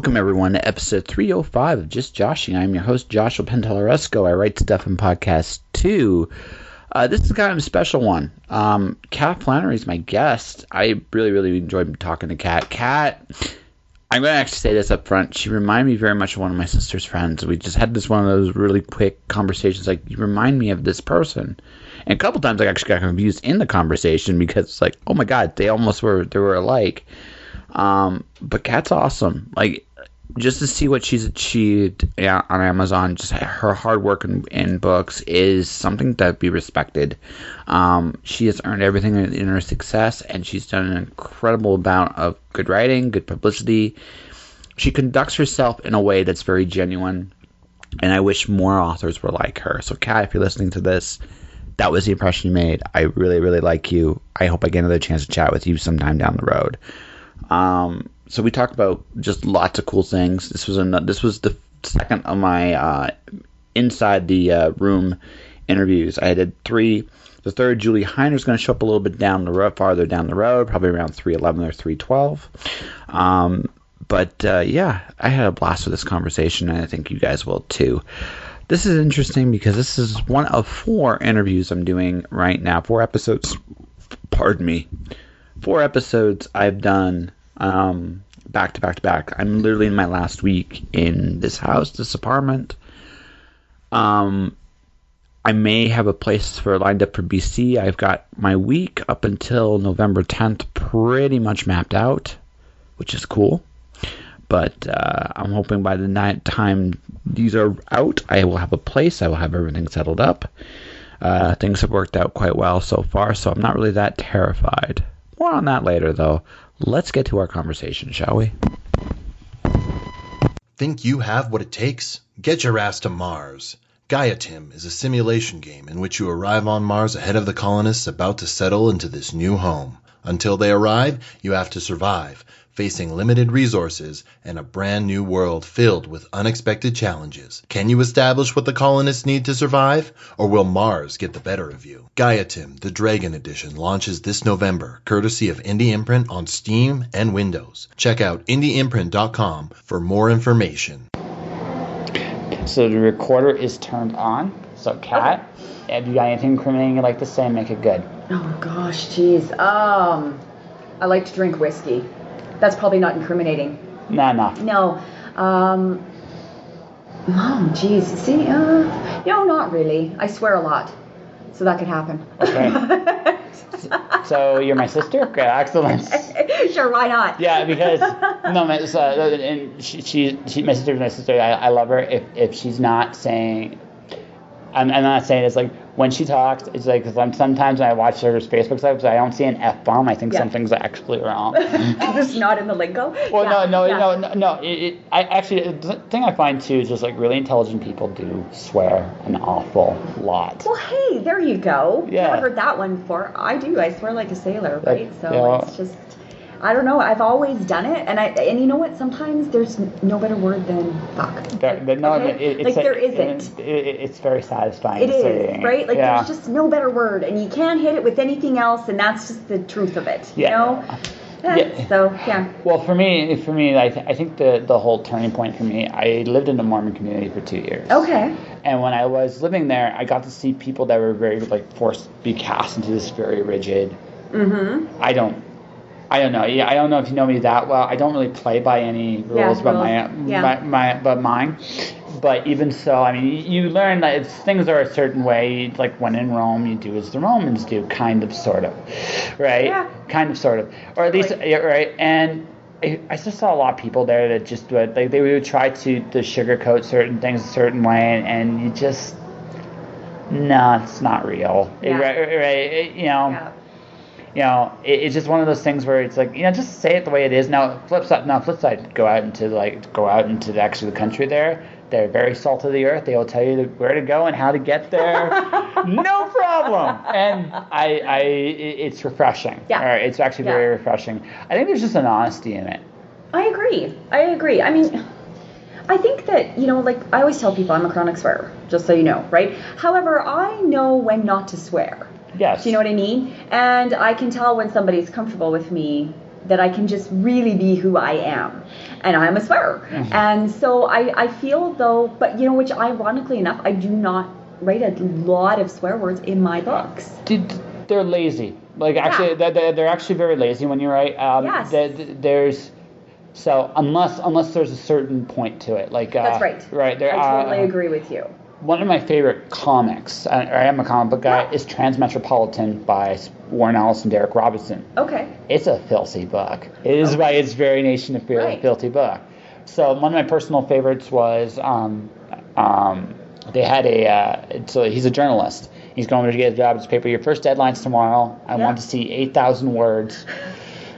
Welcome, everyone, to episode 305 of Just Joshing. I'm your host, Joshua Pentelaresco. I write stuff in podcast 2. This is kind of a special one. Kat Flannery is my guest. I really enjoyed talking to Kat. Kat, I'm going to actually say this up front. She reminded me very much of one of my sister's friends. We just had one of those really quick conversations, like, you remind me of this person. And a couple times I actually got confused in the conversation because it's like, oh my God, they were alike. But Kat's awesome. Like, just to see what she's achieved on Amazon, just her hard work in books is something to be respected. She has earned everything in her success, and she's done an incredible amount of good writing, good publicity. She conducts herself in a way that's very genuine, and I wish more authors were like her. So, Kat, if you're listening to this, that was the impression you made. I really like you. I hope I get another chance to chat with you sometime down the road. So we talked about just lots of cool things. This was the second of my inside the room interviews. I did 3. The third, Julie Heiner's going to show up a little bit farther down the road, probably around 311 or 312. Yeah, I had a blast with this conversation, and I think you guys will too. This is interesting because this is one of 4 interviews I'm doing right now. 4 episodes. Pardon me. 4 episodes I've done back to back. I'm literally in my last week in this house, this apartment. I may have a place lined up for BC. I've got my week up until November 10th pretty much mapped out, which is cool. But I'm hoping by the time these are out, I will have a place. I will have everything settled up. Things have worked out quite well so far, so I'm not really that terrified. More on that later, though. Let's get to our conversation, shall we? Think you have what it takes? Get your ass to Mars. Gaiatim is a simulation game in which you arrive on Mars ahead of the colonists about to settle into this new home. Until they arrive, you have to survive, facing limited resources and a brand new world filled with unexpected challenges. Can you establish what the colonists need to survive, or will Mars get the better of you? Gaiatim, the Dragon Edition, launches this November, courtesy of Indie Imprint on Steam and Windows. Check out indieimprint.com for more information. So the recorder is turned on. So, Kat, have you got anything incriminating you'd like to say and make it good? Oh gosh, jeez. I like to drink whiskey. That's probably not incriminating. No. No. Geez. See, not really. I swear a lot. So that could happen. Okay. So you're my sister? Okay, excellent. Sure, why not? Yeah, because and she my sister's my sister. I love her. If she's not saying, I'm not saying it's like when she talks, it's like sometimes when I watch her Facebook stuff, I don't see an F-bomb. I think something's actually wrong. It's not in the lingo? Well, no. I actually, the thing I find too is just like really intelligent people do swear an awful lot. Well, hey, there you go. Yeah. Never heard that one before. I do. I swear like a sailor, right? It's just, I don't know. I've always done it, and you know what? Sometimes there's no better word than fuck. There isn't. It's very satisfying. It is, right? Like there's just no better word, and you can't hit it with anything else, and that's just the truth of it. You know? Yeah. So yeah. Well, for me, I think the whole turning point for me, I lived in a Mormon community for 2 years. Okay. And when I was living there, I got to see people that were very forced to be cast into this very rigid. Mm-hmm. I don't know. Yeah, I don't know if you know me that well. I don't really play by any rules but mine. But even so, I mean, you learn that things are a certain way. Like when in Rome, you do as the Romans do, kind of, sort of, right? Yeah. Kind of, sort of, or at least, right? And I just saw a lot of people there that just would they would try to sugarcoat certain things a certain way, and you just it's not real, right? It's just one of those things where it's like, just say it the way it is. Now, flip side, go out into the country there. They're very salt of the earth. They will tell you where to go and how to get there. No problem. And it's refreshing. Yeah. It's actually very refreshing. I think there's just an honesty in it. I agree. I mean, I think that, I always tell people I'm a chronic swearer, just so you know, right? However, I know when not to swear. Yes. Do you know what I mean? And I can tell when somebody's comfortable with me that I can just really be who I am. And I'm a swearer. Mm-hmm. And so I feel though, but you know, which ironically enough, I do not write a lot of swear words in my books. They're lazy. Like actually, they're actually very lazy when you write. Yes. There's so unless there's a certain point to it, like that's right. Right. I totally agree with you. One of my favorite comics, I am a comic book guy, is Transmetropolitan by Warren Ellis and Derek Robinson. Okay. It's a filthy book. It is by its very nation of fear, a filthy book. So one of my personal favorites was they had so he's a journalist. He's going to get his job as paper. Your first deadline's tomorrow. I want to see 8,000 words,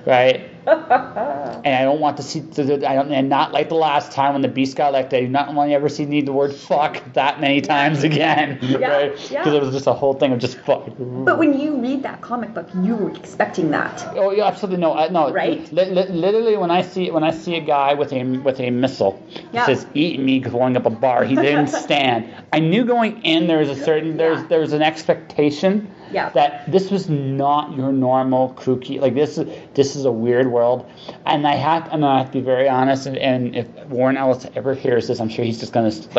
right? And I don't want to see, and not like the last time when the Beast got elected. I do not want to ever need the word fuck that many times again, right? Because it was just a whole thing of just fuck. But when you read that comic book, you were expecting that. Oh, yeah, absolutely no, right? Literally, when I see a guy with a missile that says "Eat me" blowing up a bar, he didn't stand. I knew going in there was a certain there was an expectation. Yeah. That this was not your normal kooky, like this is a weird world, and I have to be very honest. And if Warren Ellis ever hears this, I'm sure he's just gonna just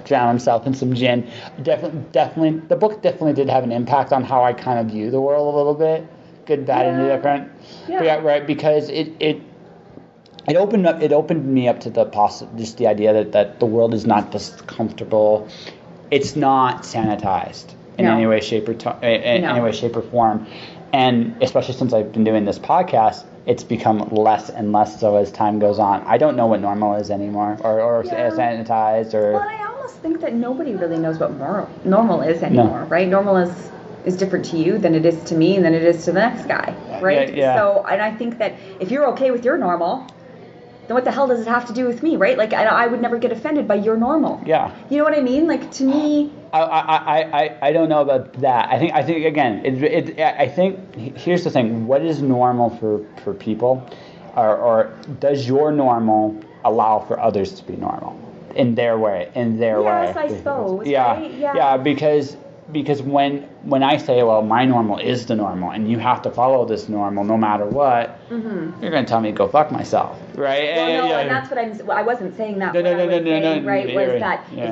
drown himself in some gin. Definitely, the book definitely did have an impact on how I kind of view the world a little bit, good, bad, and indifferent. Yeah. Right, because it opened me up to just the idea that the world is not just comfortable, it's not sanitized. In any way, shape, or any way, shape, or form, and especially since I've been doing this podcast, it's become less and less so as time goes on. I don't know what normal is anymore, or sanitized, or. Well, I almost think that nobody really knows what normal is anymore, right? Normal is different to you than it is to me, and than it is to the next guy, right? Yeah. So, and I think that if you're okay with your normal, then what the hell does it have to do with me, right? Like, I would never get offended by your normal. Yeah. You know what I mean? Like, to me. I don't know about that. I think again, I think here's the thing: what is normal for people, or does your normal allow for others to be normal in their way? Yes, I suppose. Yeah, right? Yeah. Because when I say, well, my normal is the normal, and you have to follow this normal no matter what, you're going to tell me to go fuck myself, right? Well, and that's what I wasn't saying that. If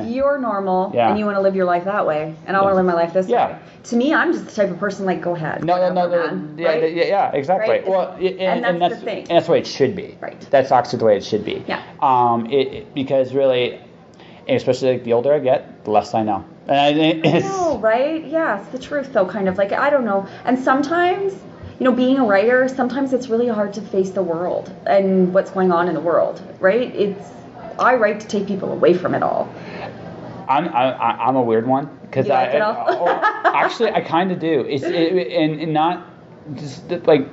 you're normal and you want to live your life that way, and I want to live my life this way, to me, I'm just the type of person like, go ahead. No, exactly. Right? Well, and that's the thing. And that's the way it should be. Right. That's actually the way it should be. Yeah. Because really, especially like the older I get, the less I know. I know, right? Yeah, it's the truth, though, kind of. Like, I don't know. And sometimes, being a writer, sometimes it's really hard to face the world and what's going on in the world, right? I write to take people away from it all. I'm a weird one because you like it all? Actually, I kind of do. And not just like.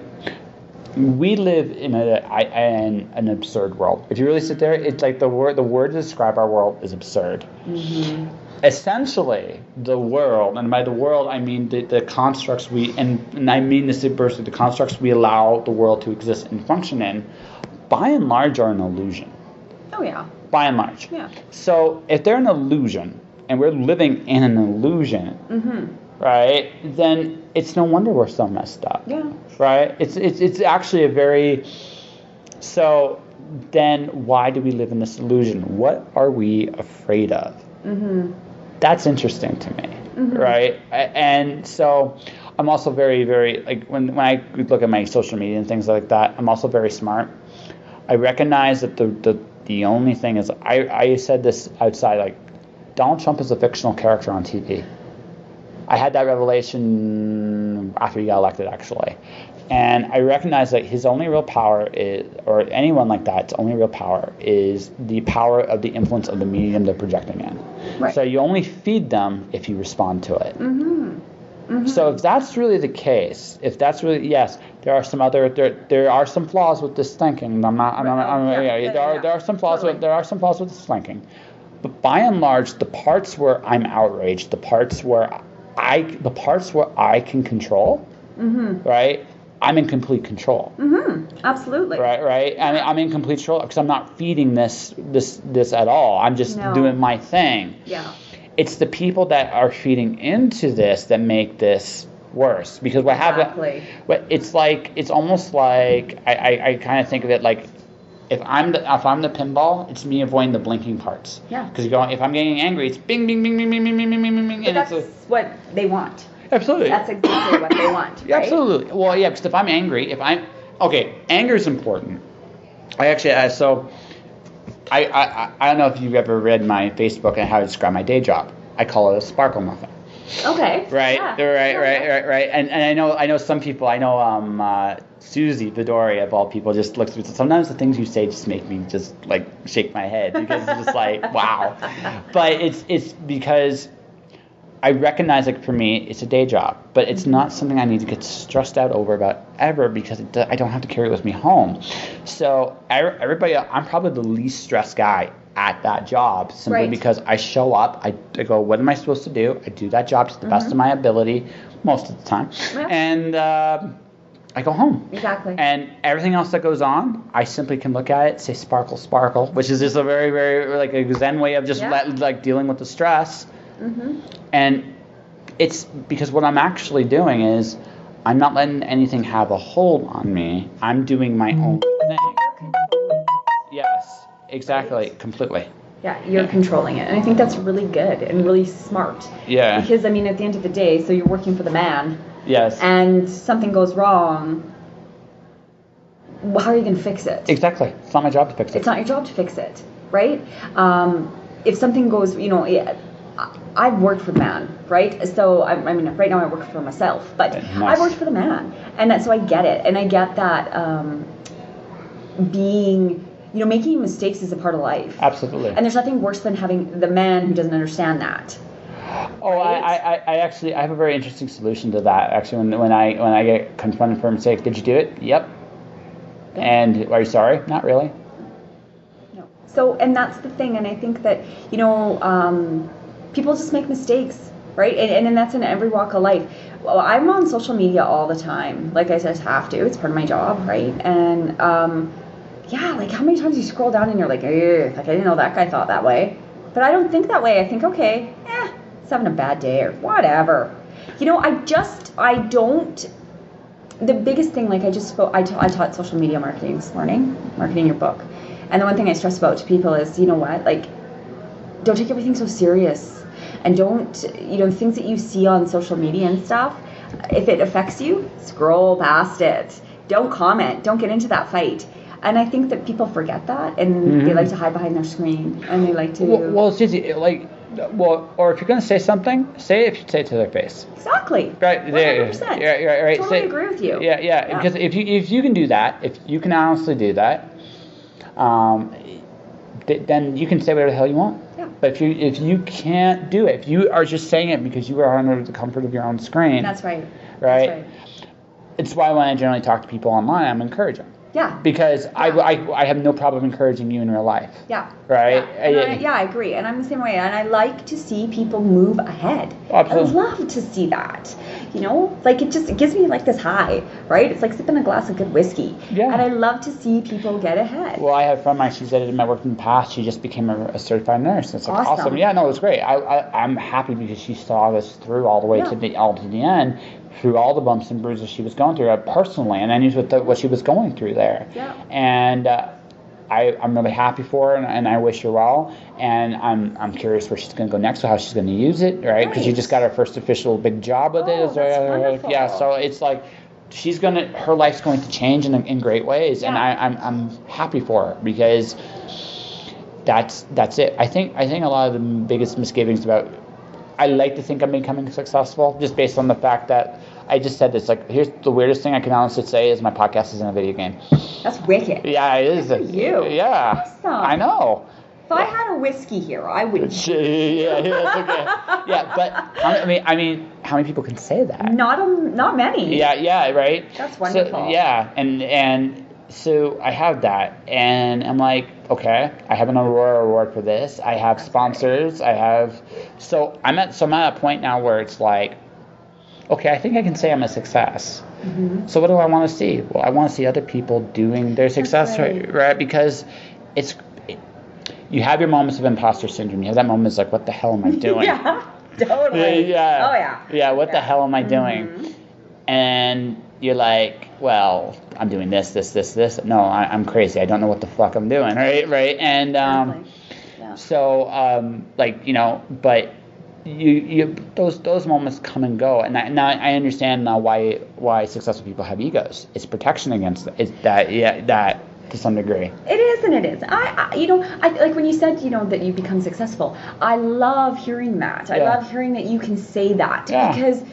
We live in an absurd world. If you really sit there, it's like the word to describe our world is absurd. Mm-hmm. Essentially, the world, and by the world I mean the constructs and I mean this adversity, the constructs we allow the world to exist and function in, by and large are an illusion. Oh yeah. By and large. Yeah. So if they're an illusion, and we're living in an illusion, right? Then it's no wonder we're so messed up. Yeah. Right? It's actually a very. So then, why do we live in this illusion? What are we afraid of? Mm-hmm. That's interesting to me, right? And so, I'm also very, very like when I look at my social media and things like that. I'm also very smart. I recognize that the only thing is I said this outside, like Donald Trump is a fictional character on TV. I had that revelation after he got elected, actually. And I recognize that his only real power is, or anyone like that's only real power is the power of the influence of the medium they're projecting in. Right. So you only feed them if you respond to it. Mm-hmm. Mm-hmm. So if that's really the case, yes, there are some flaws with this thinking. There are some flaws with this thinking. But by and large, the parts where I'm outraged, the parts where I can control, right? I'm in complete control. Absolutely. Right. I mean, I'm in complete control because I'm not feeding this at all. I'm just doing my thing. Yeah. It's the people that are feeding into this that make this worse because what Exactly. happens, it's almost like I kind of think of it like if I'm the pinball, it's me avoiding the blinking parts. Yeah. Because if I'm getting angry, it's bing bing bing bing bing bing bing bing bing bing, But and that's it's what they want. absolutely. That's exactly what they want, right? Absolutely. Well, yeah, because if I'm angry, anger is important. I don't know if you've ever read my Facebook and how to describe my day job. I call it a sparkle muffin. Okay. Right, Yeah. right. And I know some people. I know Susie Vidori of all people just looks. Sometimes the things you say just make me just like shake my head because it's just like wow. But it's because I recognize like for me it's a day job, but it's not something I need to get stressed out over about ever because I don't have to carry it with me home. So everybody, I'm probably the least stressed guy at that job simply Right. because I show up, I go, what am I supposed to do? I do that job to the best of my ability most of the time, Yeah. and I go home. Exactly. And everything else that goes on, I simply can look at it, say sparkle, sparkle, which is just a very, very like a Zen way of just like dealing with the stress. And it's because what I'm actually doing is I'm not letting anything have a hold on me. I'm doing my own thing. Yes, exactly, completely. Yeah, you're controlling it. And I think that's really good and really smart. Yeah. Because, I mean, at the end of the day, so you're working for the man, Yes. and something goes wrong, how are you going to fix it? Exactly. It's not my job to fix it. It's not your job to fix it, right? If something goes, I've worked for the man, right? So, I mean, right now I work for myself, but Nice. I've worked for the man. And so I get it. And I get that making mistakes is a part of life. Absolutely. And there's nothing worse than having the man who doesn't understand that. Oh, I actually have a very interesting solution to that. Actually, when I get confronted for a mistake, did you do it? Yep. And are you sorry? Not really. No. So, and that's the thing. And I think that, people just make mistakes, right? And that's in every walk of life. Well, I'm on social media all the time. Like I just have to. It's part of my job, right? And, like how many times you scroll down and you're like, I didn't know that guy thought that way. But I don't think that way. I think, okay, he's having a bad day or whatever. I don't. The biggest thing, like I taught social media marketing this morning, marketing your book. And the one thing I stress about to people is, you know what, like, don't take everything so serious. And don't, things that you see on social media and stuff, if it affects you, scroll past it. Don't comment. Don't get into that fight. And I think that people forget that, and they like to hide behind their screen, and they like to. Well, it's easy. Or if you're going to say something, say it to their face. Exactly. Right. 100%. Yeah. Right. Totally agree with you. Yeah. Because if you can do that, if you can honestly do that, then you can say whatever the hell you want. Yeah. But if you can't do it, if you are just saying it because you are under the comfort of your own screen. That's right. Right. That's right. It's why when I generally talk to people online, I'm encouraging. Yeah. Because I have no problem encouraging you in real life. Yeah. Right? Yeah. I agree. And I'm the same way. And I like to see people move ahead. Absolutely. I love to see that. Like it gives me like this high, right? It's like sipping a glass of good whiskey. Yeah. And I love to see people get ahead. Well, I have a friend of mine, she's edited my work in the past. She just became a certified nurse. It's like awesome. Yeah, no, it was great. I'm happy because she saw this through all the way to the end. Through all the bumps and bruises she was going through personally, and I knew what she was going through there. Yeah. And I'm really happy for her, and I wish her well. And I'm curious where she's going to go next, so how she's going to use it, right? Because she just got her first official big job with it. That's wonderful. Yeah, so it's like her life's going to change in great ways, and I'm happy for her because that's it. I think a lot of the biggest misgivings about. I like to think I'm becoming successful just based on the fact that I just said this. Like, here's the weirdest thing I can honestly say is my podcast is in a video game. That's wicked. Yeah, it is. Good for you. Yeah. Awesome. I know. If I had a whiskey here, I would. Yeah, that's okay. Yeah, but how many people can say that? Not many. Yeah, right. That's wonderful. So, yeah, and so I have that, and I'm like, okay, I have an Aurora award for this. I have sponsors. I have, so I'm at a point now where it's like, okay, I think I can say I'm a success. Mm-hmm. So what do I want to see? Well, I want to see other people doing their success, right? Because you have your moments of imposter syndrome. You have that moment like, what the hell am I doing? Yeah, totally. Yeah. Oh yeah. Yeah, what the hell am I doing? and you're like, well, I'm doing this. No, I'm crazy. I don't know what the fuck I'm doing, right? And Exactly. Yeah. so, like, but you those moments come and go, and now I understand now why successful people have egos. It's protection against that to some degree. It is and it is. I like when you said, that you become successful. I love hearing that. I love hearing that you can say that because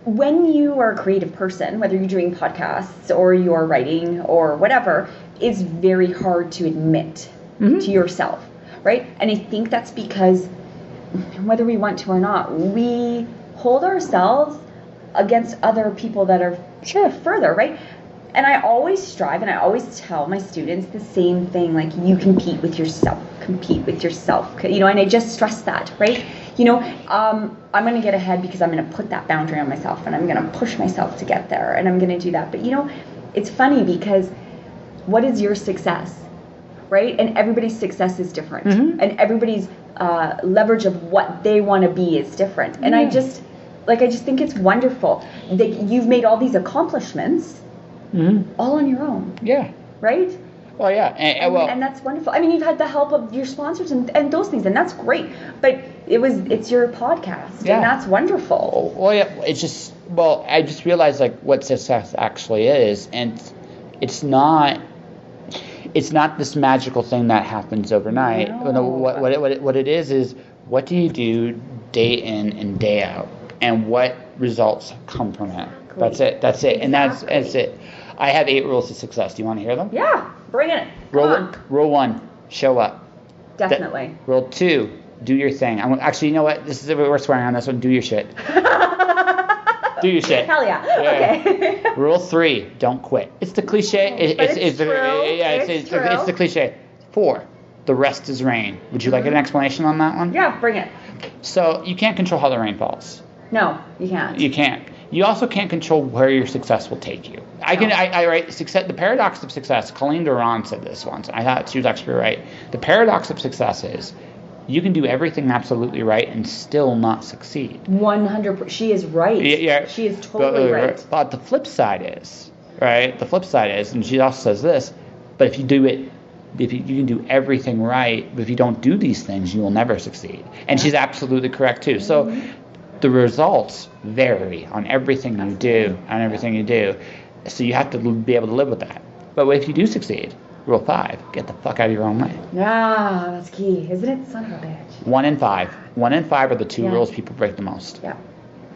when you are a creative person, whether you're doing podcasts or you're writing or whatever, it's very hard to admit to yourself, right? And I think that's because whether we want to or not, we hold ourselves against other people that are further, right? And I always strive and I always tell my students the same thing, like you compete with yourself, and I just stress that, right? I'm going to get ahead because I'm going to put that boundary on myself and I'm going to push myself to get there and I'm going to do that. But it's funny because what is your success, right? And everybody's success is different and everybody's leverage of what they want to be is different. And I just think it's wonderful that you've made all these accomplishments all on your own. Yeah. Right? Well, yeah. And that's wonderful. I mean, you've had the help of your sponsors and those things, and that's great. But it's your podcast, and that's wonderful. Well, yeah. I just realized like what success actually is, and it's not this magical thing that happens overnight. No. What it is what do you do day in and day out, and what results come from it. That's it. Exactly. And that's it. I have 8 rules to success. Do you want to hear them? Yeah, bring it. Rule 1, show up. Definitely. Rule 2, do your thing. Actually, you know what? We're swearing on this one. Do your shit. Do your shit. Hell yeah. Okay. Rule 3, don't quit. It's the cliche. It's true. It's the cliche. 4, the rest is rain. Would you like an explanation on that one? Yeah, bring it. So you can't control how the rain falls. No, you can't. You can't. You also can't control where your success will take you. I write success. The paradox of success. Colleen Durant said this once. I thought she was actually right. The paradox of success is you can do everything absolutely right and still not succeed. 100%. She is right. Yeah. She is totally right. But the flip side is, right? The flip side is, and she also says this, but if you do it, you can do everything right, but if you don't do these things, you will never succeed. And she's absolutely correct too. So the results vary on everything you do, so you have to be able to live with that. But if you do succeed, rule 5, get the fuck out of your own way. Yeah, that's key, isn't it? Son of a bitch. 1 and 5 are the 2 rules people break the most. Yeah.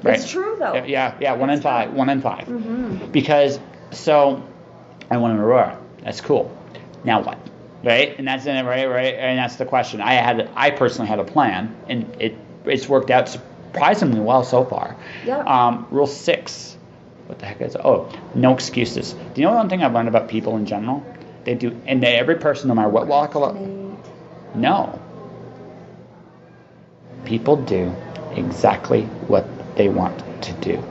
Right? It's true though. Yeah, 1 and 5. Because I won an Aurora. That's cool. Now what? Right? And that's right, and that's the question. I personally had a plan, and it's worked out surprisingly well so far. Yeah. Rule 6. What the heck is it? Oh, no excuses. Do you know one thing I've learned about people in general? They do, and every person, no matter what walk of life. No. People do exactly what they want to do.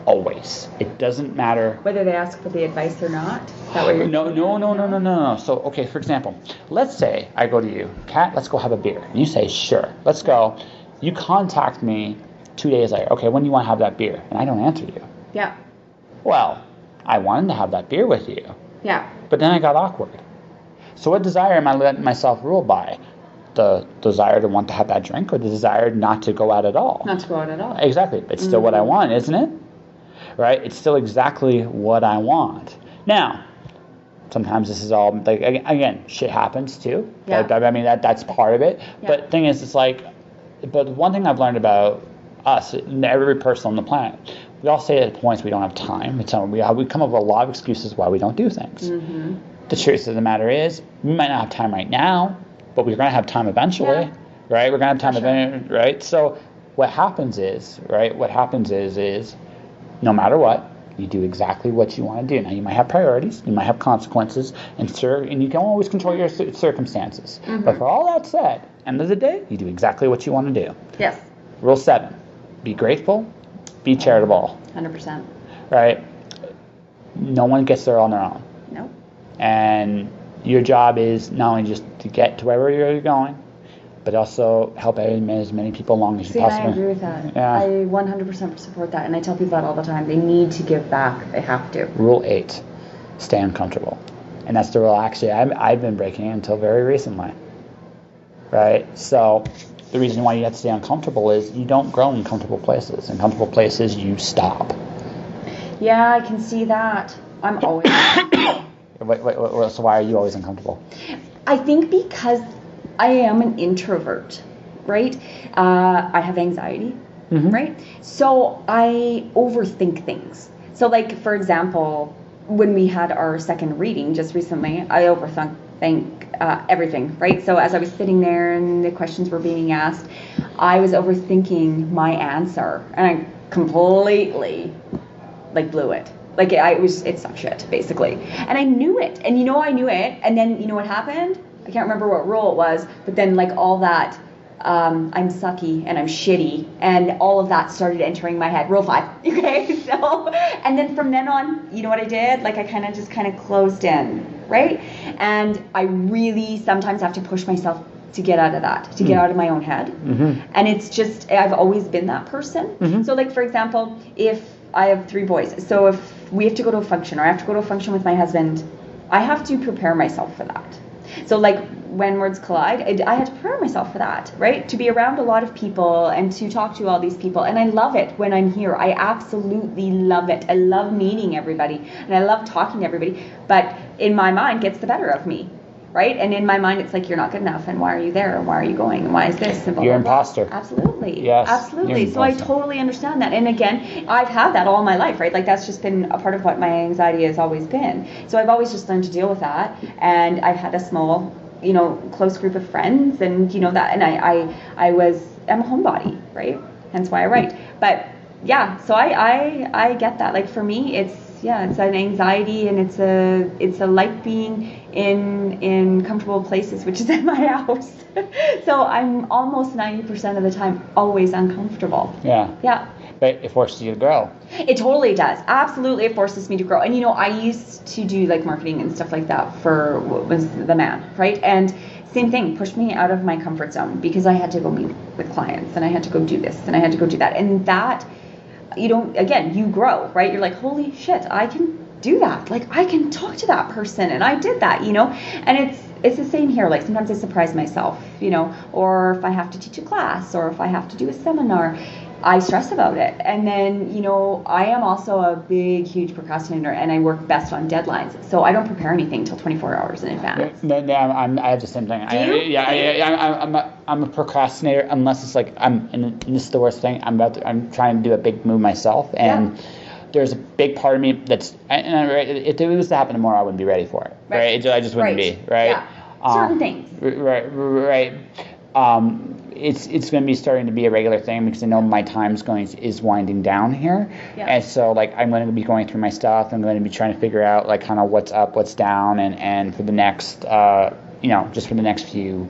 Always. It doesn't matter. Whether they ask for the advice or not? Is that what you're No. So, okay, for example, let's say I go to you, Kat, let's go have a beer. And you say, sure, let's go. You contact me 2 days later. Okay, when do you want to have that beer? And I don't answer you. Yeah. Well, I wanted to have that beer with you. Yeah. But then I got awkward. So what desire am I letting myself rule by? The desire to want to have that drink or the desire not to go out at all? Not to go out at all. Exactly. It's still what I want, isn't it? Right? It's still exactly what I want. Now, sometimes this is all, like, again, shit happens too. Yeah. That's part of it. Yeah. But the thing is, but one thing I've learned about us, and every person on the planet, we all say at points we don't have time. We come up with a lot of excuses why we don't do things. The truth of the matter is, we might not have time right now, but we're going to have time eventually, right? We're going to have time eventually, right? So what happens is, no matter what, you do exactly what you want to do. Now, you might have priorities, you might have consequences, and you can always control your circumstances. But for all that said, end of the day, you do exactly what you want to do. Yes. Rule 7, be grateful, be charitable. 100%. Right? No one gets there on their own. Nope. And your job is not only just to get to wherever you're going, but also help as many people along as you possibly. I agree with that. Yeah. I 100% support that, and I tell people that all the time. They need to give back. They have to. Rule 8, stay uncomfortable. And that's the rule, actually, I've been breaking it until very recently. Right? So the reason why you have to stay uncomfortable is you don't grow in comfortable places. In comfortable places, you stop. Yeah, I can see that. I'm always Wait, so why are you always uncomfortable? I think because I am an introvert, right? I have anxiety, right? So I overthink things. So like, for example, when we had our second reading just recently, I overthink everything, right? So as I was sitting there and the questions were being asked, I was overthinking my answer, and I completely blew it. It sucked shit, basically. And I knew it. And I knew it. And then you know what happened? I can't remember what rule it was, but then all that, I'm sucky and I'm shitty, and all of that started entering my head. Rule 5. Okay? So, and then from then on, you know what I did? I kind of closed in, right? And I really sometimes have to push myself to get out of that, to get out of my own head. And it's just, I've always been that person. So for example, if I have 3 boys, so if we have to go to a function, or I have to go to a function with my husband, I have to prepare myself for that. So when words collide, I had to prepare myself for that, right? To be around a lot of people and to talk to all these people. And I love it when I'm here. I absolutely love it. I love meeting everybody, and I love talking to everybody. But in my mind, gets the better of me, right? And in my mind, it's you're not good enough, and why are you there, and why are you going, and why is this, and blah, you're blah, an blah. imposter. Absolutely. Yes. Absolutely. So I totally understand that. And again, I've had that all my life, right? That's just been a part of what my anxiety has always been. So I've always just learned to deal with that. And I've had a small, close group of friends, and that, and I'm a homebody, right? Hence why I write. But yeah, so I get that. For me, it's an anxiety, and it's a like being in comfortable places, which is in my house. So I'm almost 90% of the time always uncomfortable. Yeah. But it forces you to grow. It totally does. Absolutely, it forces me to grow. And I used to do marketing and stuff like that for was the man, right? And same thing, pushed me out of my comfort zone, because I had to go meet with clients, and I had to go do this, and I had to go do that, and that. Again, you grow, right? You're holy shit, I can do that. I can talk to that person, and I did that, and it's the same here. Sometimes I surprise myself, or if I have to teach a class, or if I have to do a seminar, I stress about it. And then, I am also a big, huge procrastinator, and I work best on deadlines. So I don't prepare anything until 24 hours in advance. I have the same thing. Do you? I'm a procrastinator unless it's and this is the worst thing. I'm trying to do a big move myself, and there's a big part of me that's, if it was to happen tomorrow, I wouldn't be ready for it. Right? I just wouldn't be. Right? Yeah. Certain things. Right. It's going to be starting to be a regular thing, because I know my time's is winding down here. And so I'm going to be going through my stuff. I'm going to be trying to figure out kind of what's up, what's down, and for the next just for the next few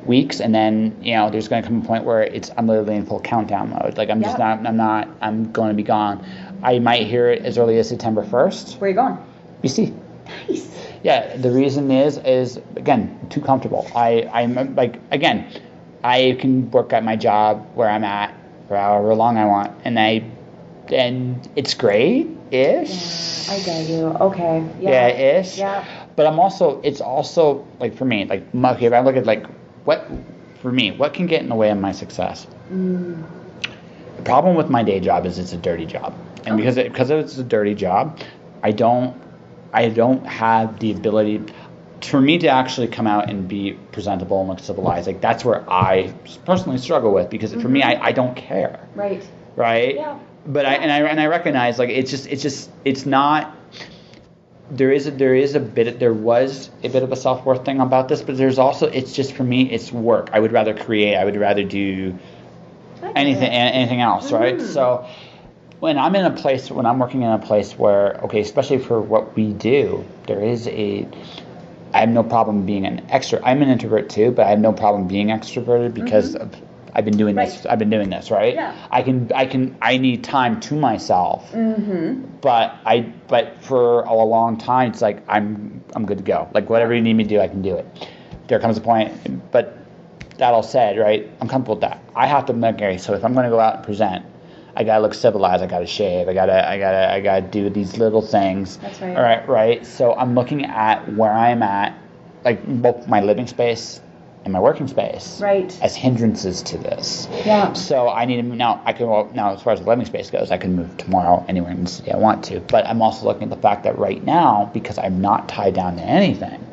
weeks. And then there's going to come a point where I'm literally in full countdown mode. I'm going to be gone. I might hear it as early as September 1st. Where are you going? BC. Nice. Yeah, the reason is again, too comfortable. I'm again, I can work at my job where I'm at for however long I want, and it's great-ish. Yeah, I get you. Okay. Yeah, ish. Yeah. But it's also for me, okay, if I look at what can get in the way of my success? The problem with my day job is it's a dirty job, and because it's a dirty job, I don't have the ability. For me to actually come out and be presentable and look civilized, that's where I personally struggle with, because for me, I don't care. Right. Yeah. But I recognize it's not. There was a bit of a self-worth thing about this, but there's also, it's just, for me, it's work. I would rather create. I would rather do anything else, right? So when I'm working in a place where, okay, especially for what we do, I have no problem being an extrovert. I'm an introvert too, but I have no problem being extroverted because I've been doing this. I've been doing this, right? Yeah. I need time to myself. But for a long time, it's I'm good to go. Whatever you need me to do, I can do it. There comes a point, but that all said, right, I'm comfortable with that. I have to make, okay, so if I'm going to go out and present, I gotta look civilized. I gotta shave. I gotta do these little things. That's right. All right, right. So I'm looking at where I'm at, like both my living space and my working space, right, as hindrances to this. Yeah. So I need to now. Now as far as the living space goes, I can move tomorrow anywhere in the city I want to. But I'm also looking at the fact that right now, because I'm not tied down to anything,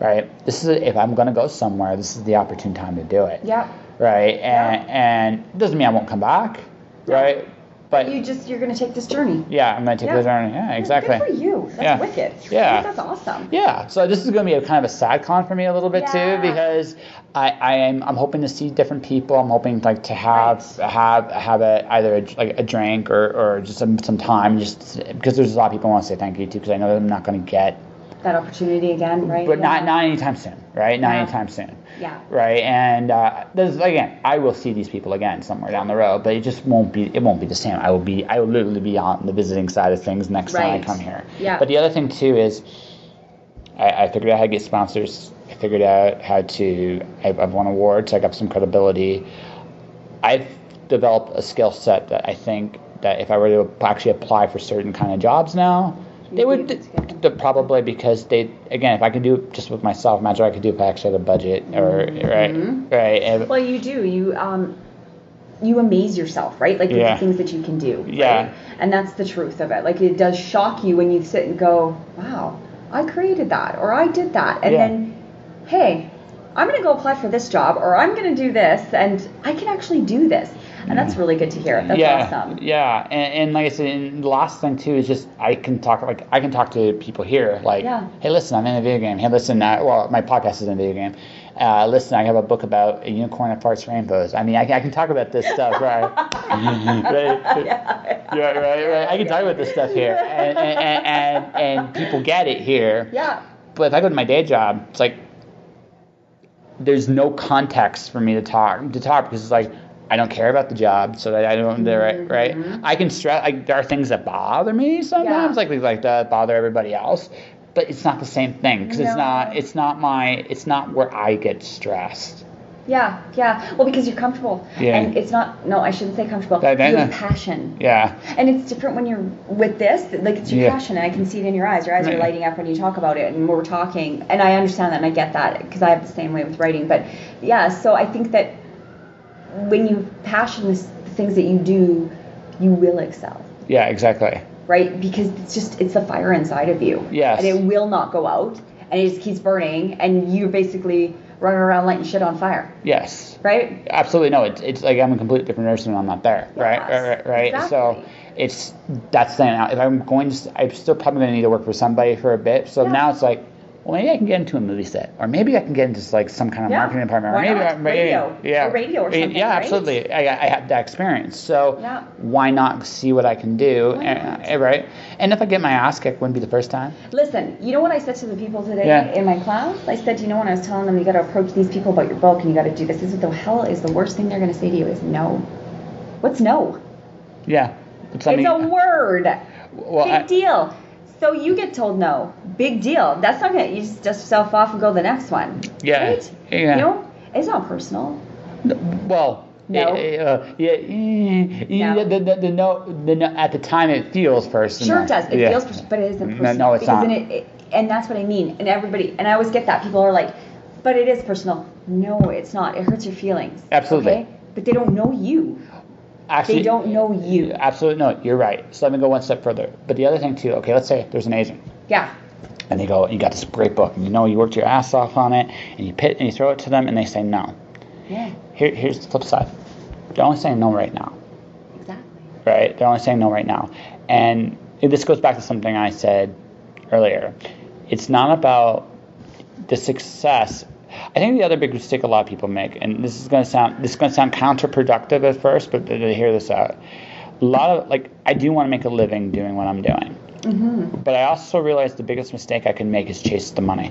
right. This is if I'm gonna go somewhere, this is the opportune time to do it. Yeah. Right. And it doesn't mean I won't come back. Right, but you're going to take this journey. Yeah, I'm going to take this journey. Yeah, exactly. Good for you. That's wicked. Yeah, that's awesome. Yeah, so this is going to be a kind of a sad con for me a little bit too, because I'm hoping to see different people. I'm hoping like to have either a drink or just some time, just because there's a lot of people I want to say thank you to, because I know that I'm not going to get that opportunity again, right? But not anytime soon, right? Not anytime soon. Yeah. Right, and again, I will see these people again somewhere down the road, but it just won't be the same. I will literally be on the visiting side of things next time I come here. Yeah. But the other thing too is, I figured out how to get sponsors. I figured out how to. I've won awards. I got some credibility. I've developed a skill set that I think that if I were to actually apply for certain kind of jobs now, they would probably, because if I could do it just with myself, imagine what I could do if I actually had a budget right. Well, you do. You amaze yourself, right? Like the things that you can do. Right? Yeah. And that's the truth of it. Like it does shock you when you sit and go, wow, I created that, or I did that. And then, hey, I'm going to go apply for this job, or I'm going to do this, and I can actually do this. And that's really good to hear. That's awesome. Yeah, and like I said, and the last thing too is just I can talk to people here, like, hey, listen, I'm in a video game. Hey, listen, my podcast is in a video game. Listen, I have a book about a unicorn that farts rainbows. I mean, I can talk about this stuff, right? right. I can talk about this stuff here, and people get it here. Yeah. But if I go to my day job, it's like there's no context for me to talk because it's like, I don't care about the job, so that I don't. Right? I can stress. Like, there are things that bother me sometimes, like that bother everybody else, but it's not the same thing because it's not where I get stressed. Yeah. Well, because you're comfortable. Yeah. And it's not. No, I shouldn't say comfortable. You have passion. Yeah. And it's different when you're with this. Like, it's your passion, and I can see it in your eyes. Your eyes are lighting up when you talk about it, and we're talking. And I understand that, and I get that because I have the same way with writing. But yeah, so I think that when you passion the things that you do, you will excel. Yeah, exactly. Right? Because it's the fire inside of you. Yes. And it will not go out, and it just keeps burning, and you're basically running around lighting shit on fire. Yes. Right? Absolutely. No, it's like I'm a completely different person when I'm not there. Yes, Right. Exactly. So that's the thing. Now, if I'm still probably going to need to work for somebody for a bit. So now it's like, well, maybe I can get into a movie set, or maybe I can get into like some kind of marketing department, or maybe radio or something. Yeah, right? absolutely. I had that experience, so why not see what I can do, right? And if I get my ass kicked, wouldn't be the first time. Listen, you know what I said to the people today in my class? I said, you know, when I was telling them you got to approach these people about your book and you got to do this, is what the hell is the worst thing they're going to say to you is no. What's no? Yeah, it's a word. Well, big deal. So you get told no. Big deal. That's not going to, you just dust yourself off and go to the next one. Yeah. Right? Yeah. You know, it's not personal. Well, no. The no, at the time it feels personal. Sure it does. It feels personal, but it isn't personal. No, it's not. And that's what I mean. And and I always get that. People are like, but it is personal. No, it's not. It hurts your feelings. Absolutely. Okay? But they don't know you. Actually, they don't know you. Absolutely. No, you're right. So let me go one step further. But the other thing too, okay, let's say there's an agent. Yeah. And they go, you got this great book, and you worked your ass off on it, and you throw it to them, and they say no. Yeah. Here's the flip side. They're only saying no right now. Exactly. Right? They're only saying no right now. And this goes back to something I said earlier. It's not about the success. I think the other big mistake a lot of people make, and this is going to sound counterproductive at first, but to hear this out, a lot of I do want to make a living doing what I'm doing, but I also realize the biggest mistake I can make is chase the money.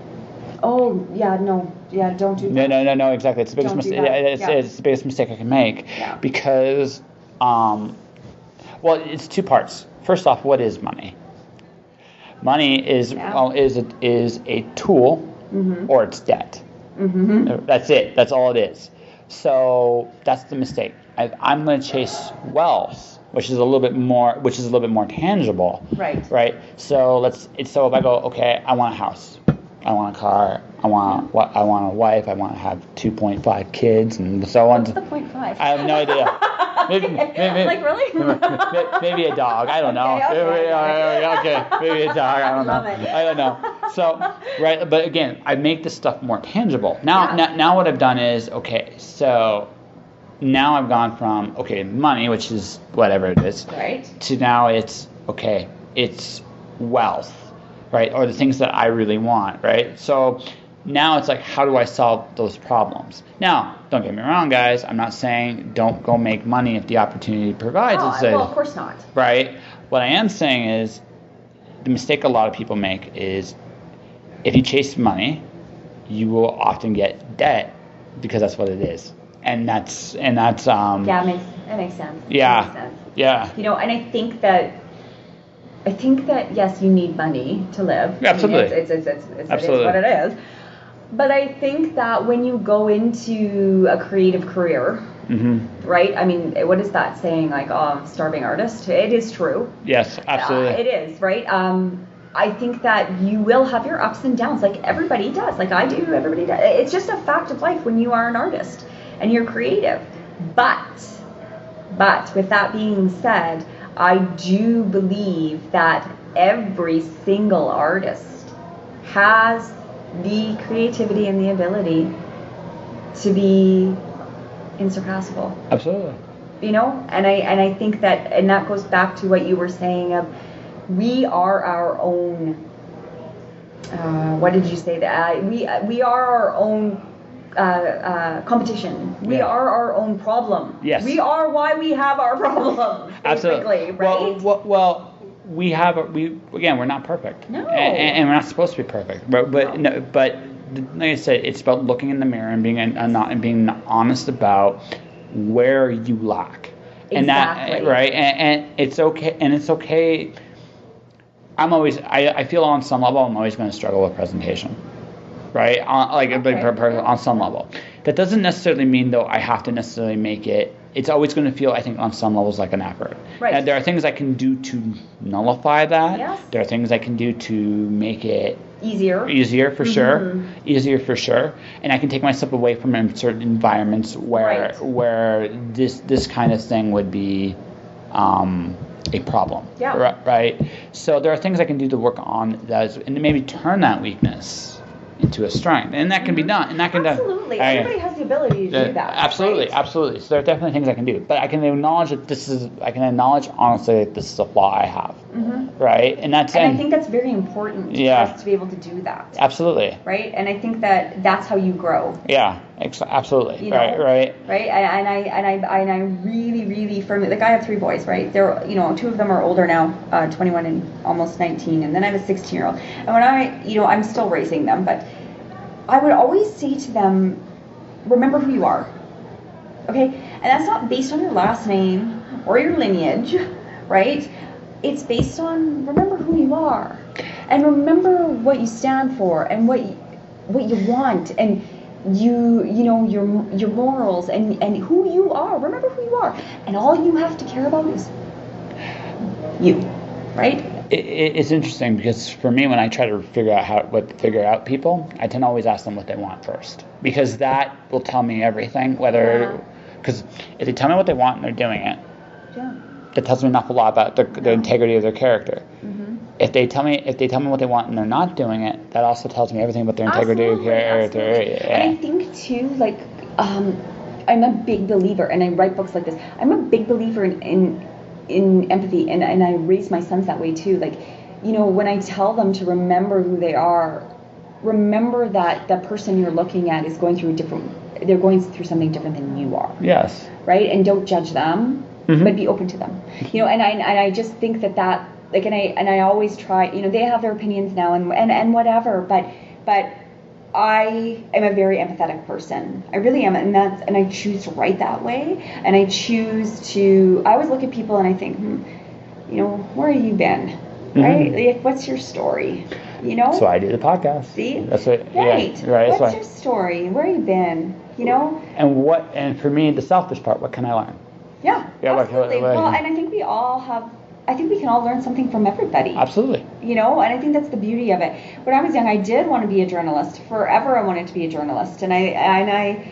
Oh yeah, no, yeah, don't do that. No, exactly. It's the biggest mistake. It's the biggest mistake I can make because, well, it's two parts. First off, what is money? Money is a tool, or it's debt. Mm-hmm. That's it. That's all it is. So that's the mistake. I'm going to chase wealth, which is a little bit more tangible. Right. Right. So so if I go, okay, I want a house, I want a car, I want a wife, I want to have 2.5 kids, and so on. What's the 0.5? I have no idea. Maybe, like really? maybe a dog. I don't know. Okay. Maybe a dog. I don't know. I don't know. So, right, but again, I make this stuff more tangible. Now what I've done is, okay, so now I've gone from, okay, money, which is whatever it is, right, to now it's, okay, it's wealth, right, or the things that I really want, right? So now it's like, how do I solve those problems? Now, don't get me wrong, guys. I'm not saying don't go make money if the opportunity provides. Well, of course not. Right? What I am saying is the mistake a lot of people make is if you chase money, you will often get debt because that's what it is. And that's yeah, that makes sense. Yeah. That makes sense. Yeah. You know, and I think that yes, you need money to live. Absolutely. I mean, it's Absolutely. what it is. But I think that when you go into a creative career, right? I mean, what is that saying? Like, starving artist? It is true. Yes, absolutely. It is, right? I think that you will have your ups and downs, like everybody does. Like I do, everybody does. It's just a fact of life when you are an artist and you're creative. But with that being said, I do believe that every single artist has the creativity and the ability to be insurpassable. Absolutely. You know, and I think that, and that goes back to what you were saying of, we are our own. What did you say? That we are our own competition. We are our own problem. Yes. We are why we have our problem. Absolutely. Right. Well, we're not perfect. No. And we're not supposed to be perfect. But like I said, it's about looking in the mirror and being honest about where you lack. Exactly. And that, right? And it's okay. And it's okay. I feel on some level I'm always going to struggle with presentation, right? On some level. That doesn't necessarily mean though I have to necessarily make it. It's always going to feel, I think, on some levels like an effort. Right. And there are things I can do to nullify that. Yes. There are things I can do to make it easier for sure. Easier for sure. And I can take myself away from certain environments where this kind of thing would be a problem. Yeah. Right. So there are things I can do to work on and maybe turn that weakness into a strength, and that can be done. And that can absolutely. Everybody has the ability to do that. Absolutely, right? Absolutely. So there are definitely things I can do, but I can acknowledge honestly that this is a flaw I have, right? And I think that's very important for us to be able to do that. Absolutely. Right, and I think that that's how you grow. Yeah, absolutely. You know? Right. And I really, really firmly, like I have 3 boys, right? They're 2 of them are older now, 21 and almost 19, and then I have a 16-year-old. And when I'm still raising them, but I would always say to them, remember who you are, okay? And that's not based on your last name or your lineage, right? It's based on remember who you are, and remember what you stand for, and what you want, and your morals, and who you are. Remember who you are, and all you have to care about is you, right? It's interesting because for me, when I try to figure out people, I tend to always ask them what they want first, because that will tell me everything. Because if they tell me what they want and they're doing it, that tells me an awful lot about the integrity of their character. If they tell me what they want and they're not doing it, that also tells me everything about their integrity of character. And I think too, like I'm a big believer, and I write books like this. I'm a big believer in empathy, and I raise my sons that way too. Like, when I tell them to remember who they are, remember that the person you're looking at is going through they're going through something different than you are. Yes. Right? And don't judge them, but be open to them. And I just think that like, and I always try, they have their opinions now and whatever, but I am a very empathetic person. I really am, and I choose to write that way, and I always look at people and I think, where have you been? right? Like, what's your story? You know? That's why I do the podcast. See? That's what. Right. Yeah, right. What's your story? Where have you been? You know? And for me, the selfish part, what can I learn? Yeah, absolutely. What, well, and I think we can all learn something from everybody. Absolutely. You know, and I think that's the beauty of it. When I was young, I did want to be a journalist. Forever, I wanted to be a journalist, and I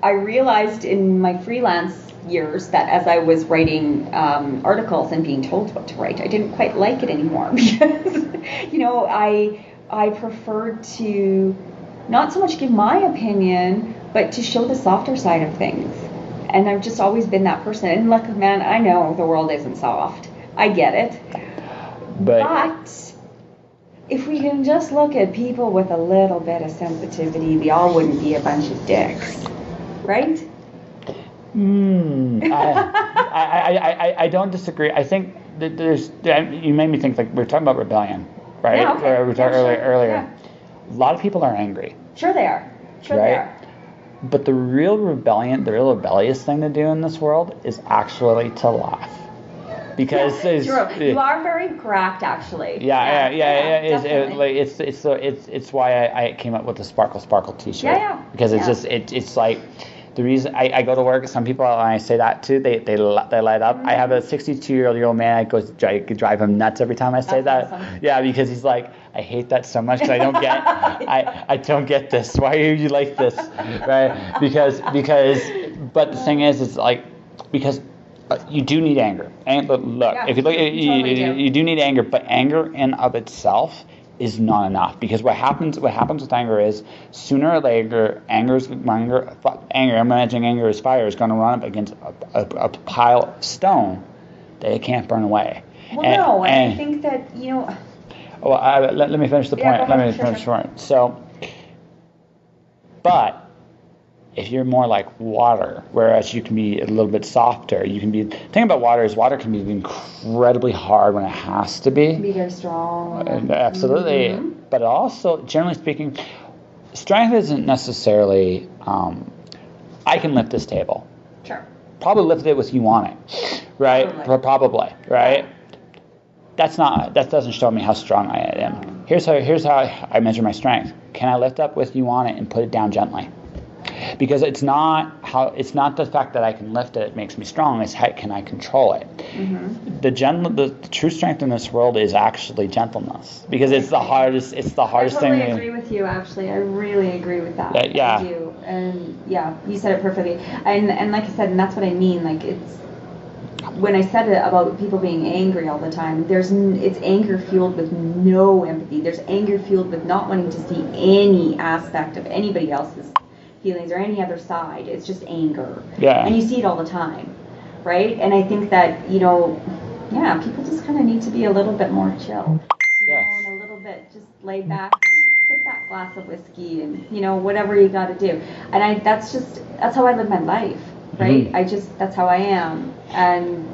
realized in my freelance years that as I was writing articles and being told what to write, I didn't quite like it anymore because, you know, I preferred to not so much give my opinion, but to show the softer side of things. And I've just always been that person. And look, man, I know the world isn't soft. I get it. But if we can just look at people with a little bit of sensitivity, we all wouldn't be a bunch of dicks. Right? I don't disagree. I think that you made me think, like, we were talking about rebellion, right? Yeah, okay. We were talking earlier. Yeah. A lot of people are angry. Sure they are. Sure right? they are. But the real rebellious thing to do in this world is actually to laugh. Because true. You are very correct, actually. Yeah. Definitely. It's why I came up with the Sparkle T-shirt. Yeah. Because it's just it's like the reason I go to work. Some people, when I say that too, they light up. I have a 62-year-old man. I drive him nuts every time I say that. Awesome. Yeah, because he's like, I hate that so much because I don't get I don't get this. Why are you like this? Right? Because but the thing is, it's like because you do need anger. And look, if you look, you do need anger, but anger in of itself is not enough, because what happens with anger is sooner or later anger, I'm imagining anger is fire, is going to run up against a pile of stone that it can't burn away. Well, and I think that, you know. Well, let me finish the point. Yeah, Let me finish the point. So, but if you're more like water, whereas you can be a little bit softer, you can be. The thing about water is water can be incredibly hard when it has to be. Be very strong. Absolutely. Mm-hmm. But also, generally speaking, strength isn't necessarily. I can lift this table. Sure. Probably lift it with you on it, right? Probably, right? That doesn't show me how strong I am. Here's how I measure my strength. Can I lift up with you on it and put it down gently? Because it's not the fact that I can lift it makes me strong. It's how can I control it. Mm-hmm. The true strength in this world is actually gentleness, because it's the hardest. It's the hardest thing. I totally agree with you. Actually, I really agree with that. Yeah. I do. And yeah, you said it perfectly. And like I said, and that's what I mean. Like it's. When I said it about people being angry all the time, it's anger fueled with no empathy. There's anger fueled with not wanting to see any aspect of anybody else's feelings or any other side. It's just anger. Yeah. And you see it all the time, right? And I think that, people just kind of need to be a little bit more chill. And a little bit just laid back and sip that glass of whiskey and, whatever you got to do. And that's how I live my life, right? Mm-hmm. That's how I am. And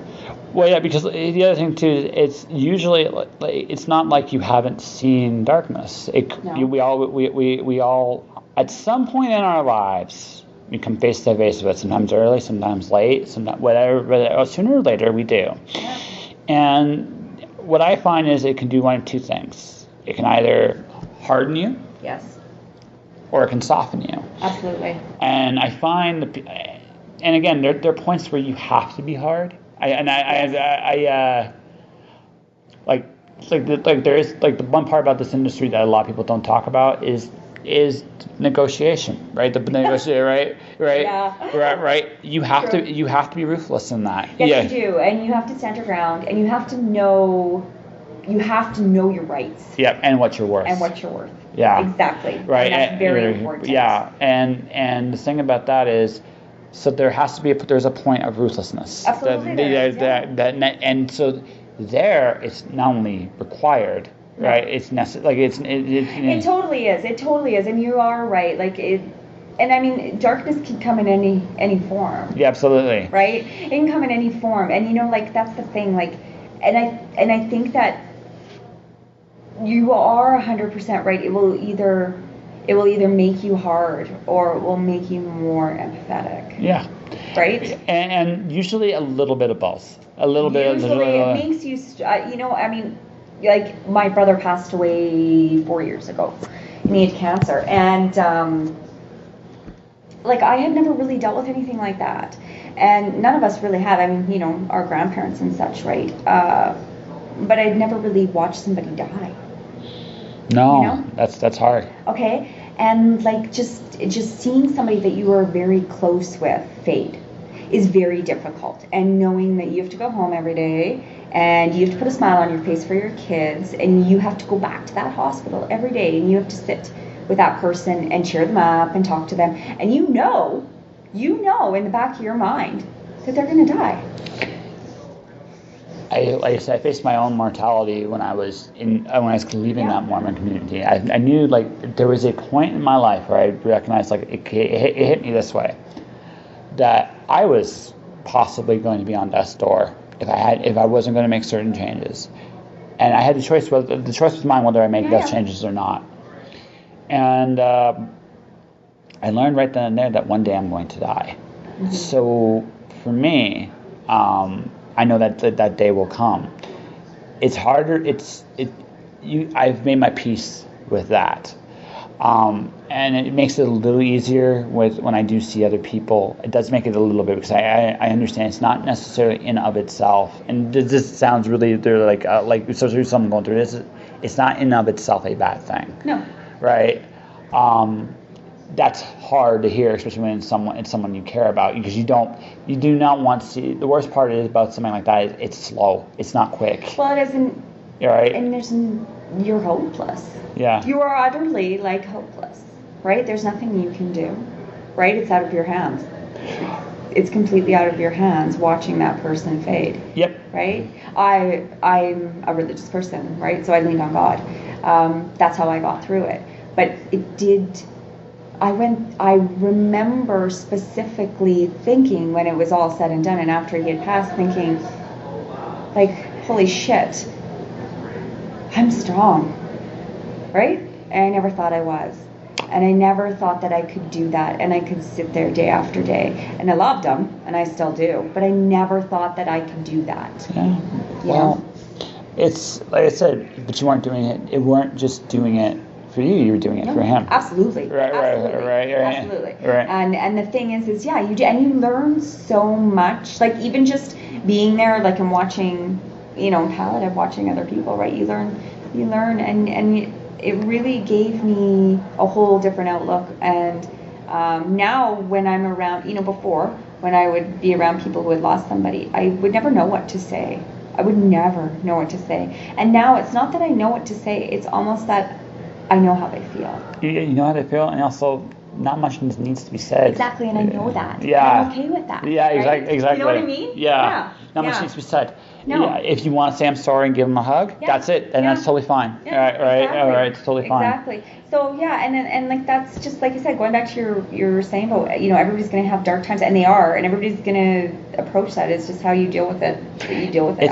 well, yeah, because the other thing too, it's usually it's not like you haven't seen darkness. We all at some point in our lives we come face to face with it. Sometimes early, sometimes late, sometimes whatever. Sooner or later we do. Yeah. And what I find is it can do one of two things. It can either harden you. Yes. Or it can soften you. Absolutely. And I find and again, there are points where you have to be hard. There is the one part about this industry that a lot of people don't talk about is negotiation, right? The negotiation, right? Yeah. Right. You have to be ruthless in that. Yes, you do, and you have to stand your ground, and you have to know your rights. Yeah, and what you're worth. Yeah. Exactly. Right. And that's very important. Yeah, and the thing about that is. So there has to be there's a point of ruthlessness. Absolutely. And so there it's not only required, right? It's necessary. It totally is. It totally is. And you are right. And I mean, darkness can come in any form. Yeah, absolutely. Right? It can come in any form. And that's the thing. And I think that you are 100% right. It will either make you hard or it will make you more empathetic. Yeah. Right? And usually a little bit of both. A little bit. Usually it makes you, like my brother passed away 4 years ago, and he had cancer, and like I had never really dealt with anything like that, and none of us really have. I mean, our grandparents and such, right? But I'd never really watched somebody die. No, that's hard. Okay, and like just seeing somebody that you are very close with fade is very difficult, and knowing that you have to go home every day and you have to put a smile on your face for your kids, and you have to go back to that hospital every day, and you have to sit with that person and cheer them up and talk to them, and you know in the back of your mind that they're going to die. Like I said, I faced my own mortality when I was leaving that Mormon community. I knew like there was a point in my life where I recognized like it hit me this way, that I was possibly going to be on death's door if I wasn't going to make certain changes, and I had the choice was mine whether I make those changes or not. And I learned right then and there that one day I'm going to die. Mm-hmm. So for me, I know that day will come. It's harder. I've made my peace with that, and it makes it a little easier when I do see other people. It does make it a little bit, because I understand it's not necessarily in of itself. And this sounds really, they're like especially someone going through this. It's not in of itself a bad thing. No. Right. That's hard to hear, especially when it's someone you care about, because you do not want to see. The worst part is about something like that is it's slow. It's not quick. Well, it isn't. Right. And you're hopeless. Yeah. You are utterly like hopeless, right? There's nothing you can do, right? It's out of your hands. It's completely out of your hands watching that person fade. Yep. Right? I'm a religious person, right? So I leaned on God. That's how I got through it. But it did. I remember specifically thinking when it was all said and done, and after he had passed, thinking, like, holy shit, I'm strong, right? And I never thought I was. And I never thought that I could do that, and I could sit there day after day. And I loved him, and I still do, but I never thought that I could do that. Yeah. Well, it's, like I said, but you weren't doing it. You weren't just doing it for you were doing it for him. Absolutely. Right. Absolutely. Right. And the thing is you learn so much. Like even just being there, like and watching, palliative, watching other people, right? You learn, and it really gave me a whole different outlook. And now when I'm around, before when I would be around people who had lost somebody, I would never know what to say. I would never know what to say. And now it's not that I know what to say. It's almost that I know how they feel. You know how they feel, and also not much needs to be said. Exactly, and I know that. Yeah. I'm okay with that. Yeah, right? Exactly. You know what I mean? Yeah. Not much needs to be said. No. Yeah, if you want to say I'm sorry and give them a hug, that's it, and that's totally fine. Yeah, exactly. All right, it's totally fine. Exactly. So and like that's just like you said, going back to your saying about everybody's going to have dark times, and they are, and everybody's going to approach that. It's just how you deal with it. You deal with it.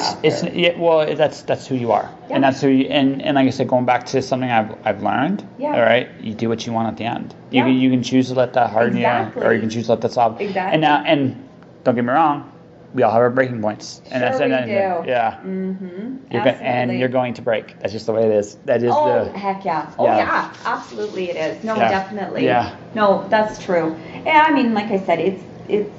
That's who you are, and that's who you, and like I said, going back to something I've learned. Yeah. All right, you do what you want at the end. You can choose to let that harden you, or you can choose to let that sob. Exactly. And don't get me wrong. We all have our breaking points, and we do. Yeah. Mm-hmm. You're going to break. That's just the way it is. That is heck yeah. Oh yeah, absolutely it is. No, definitely. Yeah. No, that's true. Yeah, I mean, like I said, it's you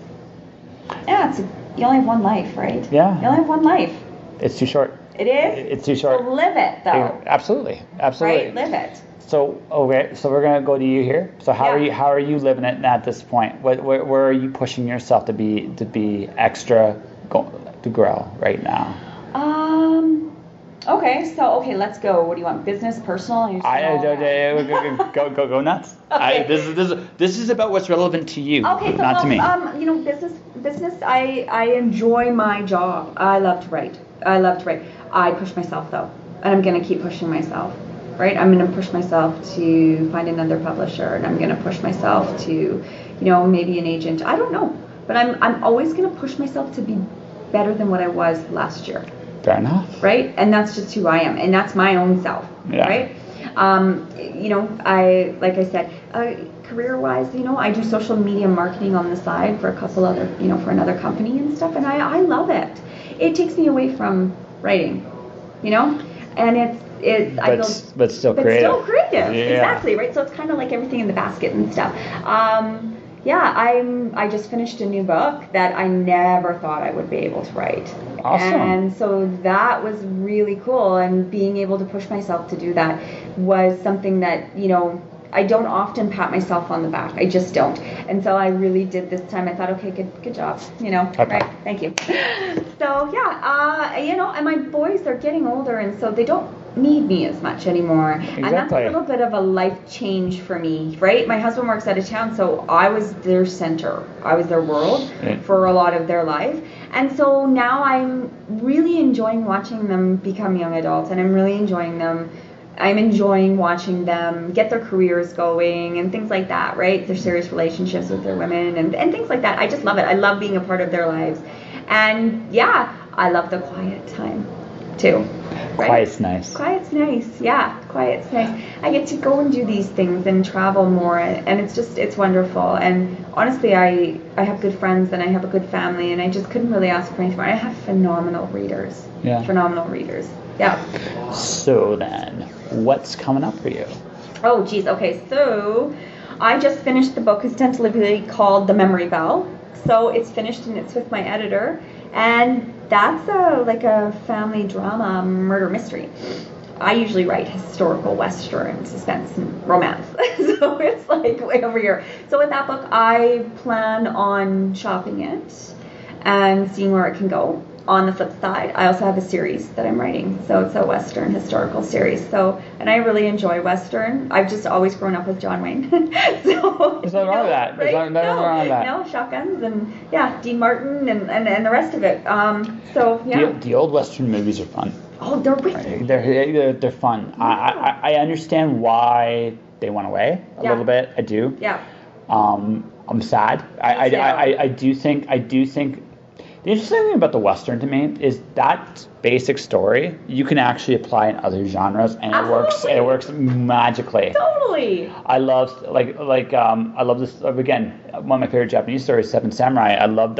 only have one life, right? Yeah. You only have one life. It's too short. It is. It's too short. So live it though. Absolutely. Right, live it. So we're gonna go to you here. So how are you living it at this point? Where are you pushing yourself to be extra to grow right now? Okay, let's go. What do you want? Business, personal? Go nuts. Okay. This is about what's relevant to you, not to me. Business. I enjoy my job. I love to write. I push myself though, and I'm gonna keep pushing myself. Right, I'm going to push myself to find another publisher, and I'm going to push myself to, maybe an agent. I don't know, but I'm always going to push myself to be better than what I was last year. Fair enough. Right, and that's just who I am, and that's my own self. Yeah. Right. I like I said, career-wise, I do social media marketing on the side for a couple other, for another company and stuff, and I love it. It takes me away from writing, and but still creative. Still creative, Yeah. exactly, right? So it's kind of like everything in the basket and stuff. I just finished a new book that I never thought I would be able to write. Awesome. And so that was really cool, and being able to push myself to do that was something that, I don't often pat myself on the back. I just don't. And so I really did this time. I thought, okay, good job. Right? Thank you. So and my boys, they're getting older, and so they don't need me as much anymore. Exactly. And that's a little bit of a life change for me, right? My husband works out of town, so I was their center. I was their world for a lot of their life. And so now I'm really enjoying watching them become young adults, and I'm really enjoying watching them get their careers going and things like that, right? Their serious relationships with their women and things like that. I just love it. I love being a part of their lives. And I love the quiet time too. Right? Quiet's nice. Quiet's nice. Yeah, quiet's nice. I get to go and do these things and travel more, and it's wonderful. And honestly, I have good friends and I have a good family, and I just couldn't really ask for anything more. I have phenomenal readers. Yeah. Phenomenal readers. Yeah. So then, what's coming up for you? Oh, geez. Okay, so I just finished the book. It's tentatively called The Memory Bell. So it's finished and it's with my editor. And that's like a family drama murder mystery. I usually write historical Western, suspense, and romance. So it's like way over here. So with that book, I plan on shopping it and seeing where it can go. On the flip side, I also have a series that I'm writing. So it's a Western historical series. So, and I really enjoy Western. I've just always grown up with John Wayne. So There's nothing wrong with that. Right? There's nothing wrong with that. No, shotguns and Dean Martin and the rest of it. The old Western movies are fun. Oh, they're wicked. They're fun. Yeah. I understand why they went away a little bit. I do. Yeah. I'm sad. I do think the interesting thing about the Western to me is that basic story you can actually apply in other genres, and it works magically. Totally. I love I love this again. One of my favorite Japanese stories, Seven Samurai. I loved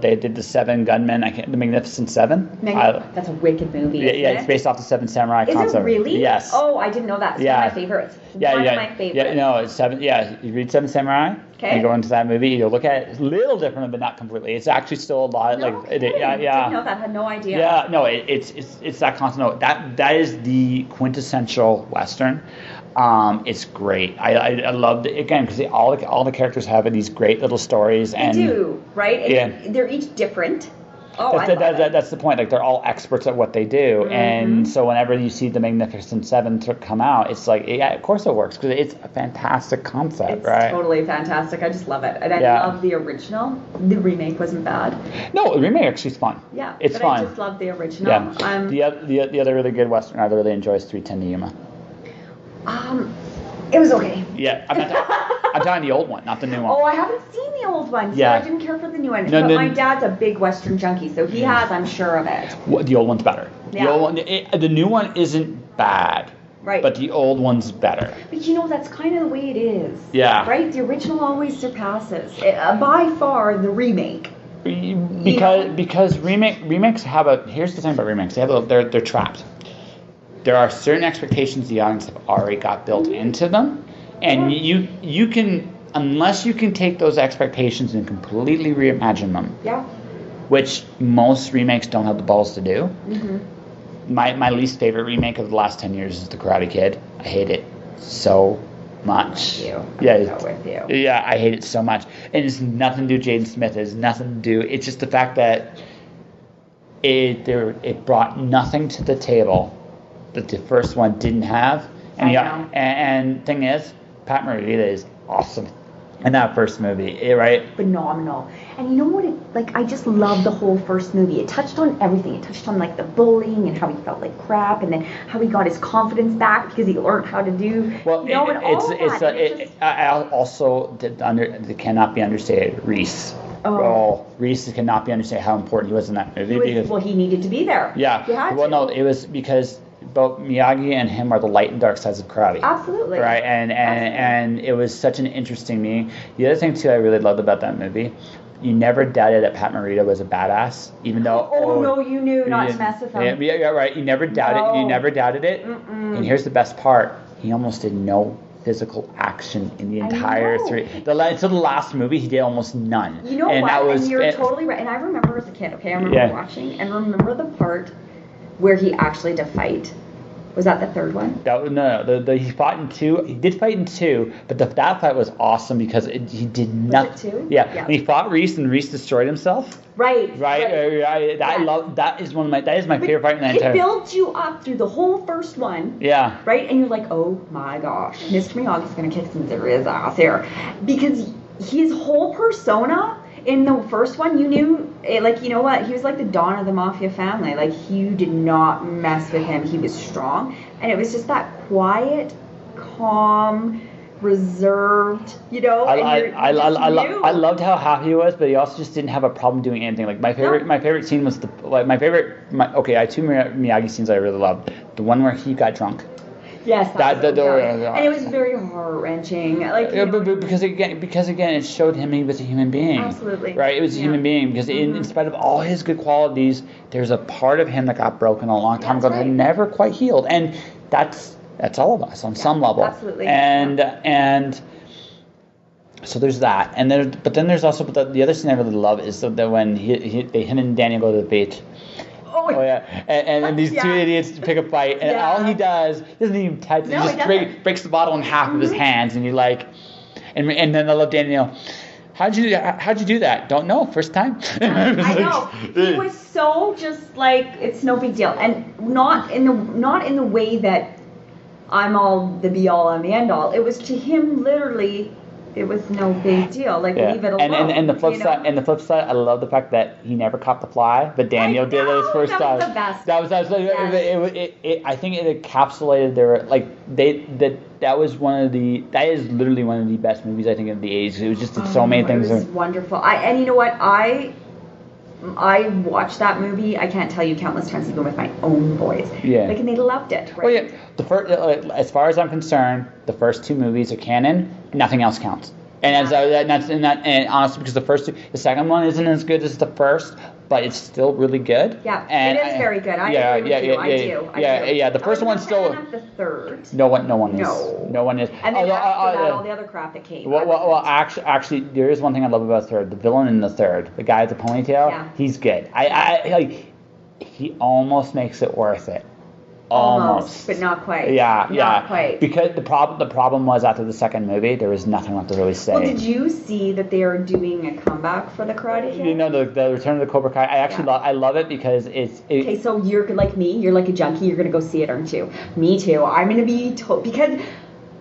they did the Seven Gunmen. The Magnificent Seven. That's a wicked movie. Yeah, it's based off the Seven Samurai concept. Is it really? Yes. Oh, I didn't know that. It's one of my favorites. One of my favorites. Yeah, no, it's Seven. Yeah, you read Seven Samurai. Okay. You go into that movie, you look at it. It's a little different, but not completely. It's actually still a lot I didn't know that. I had no idea. Yeah, no, it's that concept. No, that is the quintessential Western. It's great. I loved it again because all the characters have these great little stories. They do, right? And they're each different. Oh, that's the point. Like, they're all experts at what they do, and so whenever you see the Magnificent Seven come out, it's like, of course it works because it's a fantastic concept, right? It's totally fantastic. I just love it, and I love the original. The remake wasn't bad. No, the remake actually is fun. Yeah, it's fun. I just love the original. Yeah. The other really good Western I really enjoy is 3:10 to Yuma. It was okay. Yeah, I'm talking the old one, not the new one. Oh, I haven't seen the old one, so I didn't care for the new one. No, but my dad's a big Western junkie, so he has, I'm sure of it. The old one's better. Yeah. The old one, the new one isn't bad. Right. But the old one's better. But that's kind of the way it is. Yeah. Right? The original always surpasses, by far, the remake. Because remakes have here's the thing about remakes. They're trapped. There are certain expectations the audience have already got built into them, and you can, unless you can take those expectations and completely reimagine them. Yeah. Which most remakes don't have the balls to do. Mm-hmm. My least favorite remake of the last 10 years is The Karate Kid. I hate it so much. With you. Yeah, I hate it so much. And it's nothing to do with Jaden Smith. It's nothing to do. It's just the fact that it brought nothing to the table that the first one didn't have. And thing is, Pat Morita is awesome in that first movie, right? Phenomenal. And you know what? I just love the whole first movie. It touched on everything. It touched on the bullying and how he felt like crap, and then how he got his confidence back because he learned how to do. Well, it cannot be understated. Reese. Reese cannot be understated how important he was in that movie. He needed to be there. Yeah. It was because both Miyagi and him are the light and dark sides of karate. Absolutely. Right, and it was such an interesting meeting. The other thing too I really loved about that movie, you never doubted that Pat Morita was a badass, even though. Oh no, you knew not to mess with him. Yeah, right. You never doubted. No. You never doubted it. Mm-mm. And here's the best part: he almost did no physical action in the entire three. Until the last movie, he did almost none. You know what? And you're totally right. And I remember as a kid. Okay, I remember watching and remember the part where he actually did fight. Was that the third one? He fought in 2. He did fight in 2, but that fight was awesome because he did nothing. Was it 2? Yeah. When he fought Reese and Reese destroyed himself. Right. I love that. Is my favorite fight in the entire. It builds you up through the whole first one. Yeah. Right, and you're like, oh my gosh, Mr. Miyagi's gonna kick some serious ass here, because his whole persona. In the first one, you knew, like, you know what? He was like the Don of the Mafia family. Like, you did not mess with him. He was strong. And it was just that quiet, calm, reserved, you know? I loved how happy he was, but he also just didn't have a problem doing anything. Like, my favorite scene was I had 2 Miyagi scenes I really loved. The one where he got drunk. Yes, and it was very heart-wrenching. Like, because again, it showed him he was a human being. Absolutely. Right, it was a human being because in spite of all his good qualities, there's a part of him that got broken a long time ago that never quite healed, and that's all of us on some level. Absolutely. And so there's that, but then there's also the other scene I really love is that when him and Daniel go to the beach. Oh yeah, and these 2 idiots pick a fight, and all he does, he doesn't even touch. He just breaks the bottle in half with his hands, and you're like, and then I love Daniel. How'd you do that? Don't know. First time. I know. He was so just like it's no big deal, and not in the way that I'm all the be all and the end all. It was to him literally. It was no big deal. Like leave it alone. And the flip side, I love the fact that he never caught the fly, but Daniel did it his first time. That was the best. I think it encapsulated that is literally one of the best movies I think of the '80s. It was just so many things. It was wonderful. And you know what? I watched that movie. I can't tell you countless times, even with my own boys. Yeah. Like, and they loved it. Right? Well, yeah. The first, as far as I'm concerned, the first 2 movies are canon. Nothing else counts. And honestly, because the second one isn't as good as the first, but it's still really good. Yeah, it is very good. I agree with you. I do. The first one's still. The third. No one is. No one is. And then after that, all the other crap that came. Well, actually, there is one thing I love about the third. The villain in the third, the guy with the ponytail, he's good. He almost makes it worth it. Almost, but not quite. Not quite. Because the problem was after the second movie, there was nothing left to really say. Well, did you see that they are doing a comeback for the Karate Kid? You know, the Return of the Cobra Kai. I actually I love it because okay, so you're like me. You're like a junkie. You're gonna go see it, aren't you? Me too. I'm gonna be because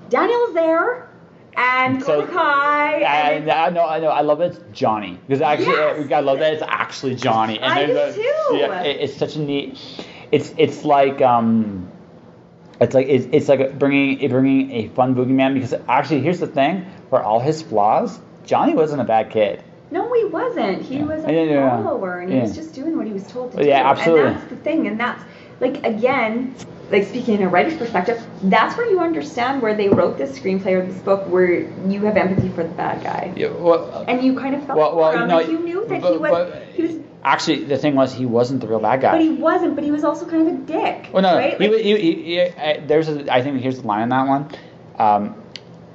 Daniel's there. And Cobra Kai. I know. I love that it's Johnny because actually I love that it's actually Johnny. And I do too. Yeah, it's such a neat. It's like bringing a fun boogeyman because actually here's the thing, for all his flaws, Johnny wasn't a bad kid. No, he wasn't. He was a follower, and he was just doing what he was told to do. Yeah, absolutely. And that's the thing, and that's like again, like speaking in a writer's perspective, that's where you understand where they wrote this screenplay or this book, where you have empathy for the bad guy. Yeah, well, and you kind of felt for him, like you knew that he was. Actually, the thing was, he wasn't the real bad guy. But he wasn't. But he was also kind of a dick. Well, no, right? I think here's the line on that one.